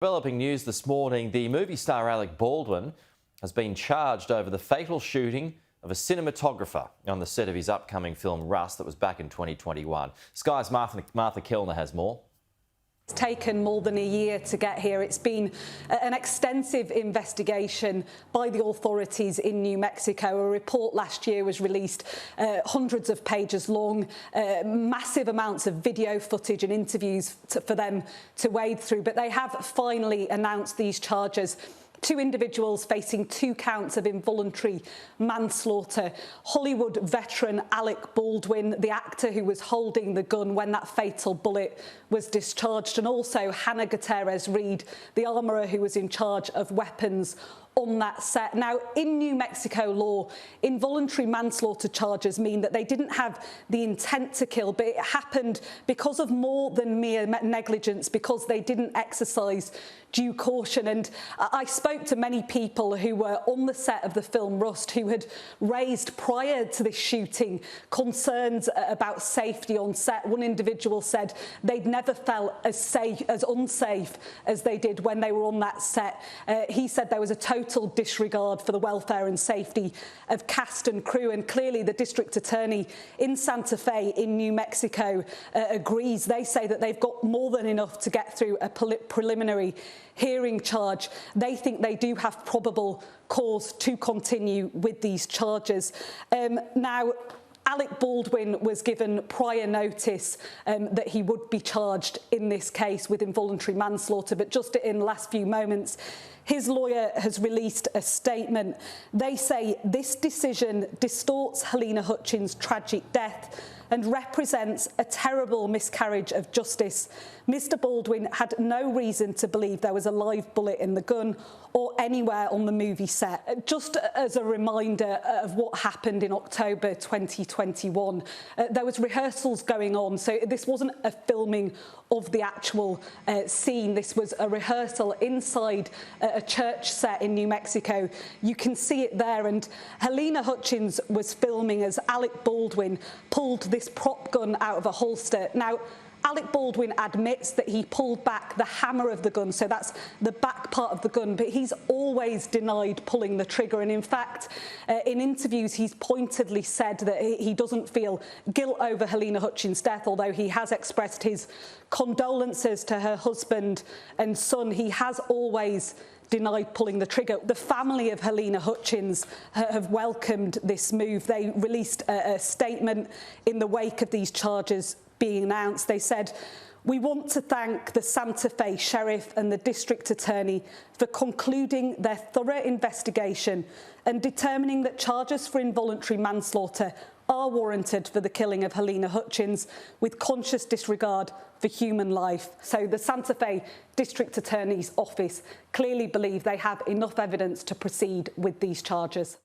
Developing news this morning, the movie star Alec Baldwin has been charged over the fatal shooting of a cinematographer on the set of his upcoming film Rust that was back in 2021. Sky's Martha Kellner has more. It's taken more than a year to get here. It's been an extensive investigation by the authorities in New Mexico. A report last year was released, hundreds of pages long, massive amounts of video footage and interviews for them to wade through. But they have finally announced these charges. Two individuals facing 2 counts of involuntary manslaughter. Hollywood veteran Alec Baldwin, the actor who was holding the gun when that fatal bullet was discharged, and also Hannah Gutierrez-Reed, the armourer who was in charge of weapons on that set. Now, in New Mexico law, involuntary manslaughter charges mean that they didn't have the intent to kill, but it happened because of more than mere negligence, because they didn't exercise due caution. And I spoke to many people who were on the set of the film Rust who had raised prior to this shooting concerns about safety on set. One individual said they'd never felt as unsafe as they did when they were on that set. He said there was a total disregard for the welfare and safety of cast and crew, and clearly the district attorney in Santa Fe in New Mexico agrees. They say that they've got more than enough to get through a preliminary hearing charge. They think they do have probable cause to continue with these charges. Now, Alec Baldwin was given prior notice that he would be charged in this case with involuntary manslaughter, but just in the last few moments, his lawyer has released a statement. They say this decision distorts Halyna Hutchins' tragic death and represents a terrible miscarriage of justice. Mr. Baldwin had no reason to believe there was a live bullet in the gun or anywhere on the movie set. Just as a reminder of what happened in October 2021, there was rehearsals going on, so this wasn't a filming of the actual scene. This was a rehearsal inside a church set in New Mexico. You can see it there, and Halyna Hutchins was filming as Alec Baldwin pulled this prop gun out of a holster. Now, Alec Baldwin admits that he pulled back the hammer of the gun, so that's the back part of the gun, but he's always denied pulling the trigger. And in fact, in interviews, he's pointedly said that he doesn't feel guilt over Halyna Hutchins' death, although he has expressed his condolences to her husband and son. He has always denied pulling the trigger. The family of Halyna Hutchins have welcomed this move. They released a statement in the wake of these charges being announced. They said, "We want to thank the Santa Fe Sheriff and the District Attorney for concluding their thorough investigation and determining that charges for involuntary manslaughter are warranted for the killing of Halyna Hutchins with conscious disregard for human life." So the Santa Fe District Attorney's Office clearly believe they have enough evidence to proceed with these charges.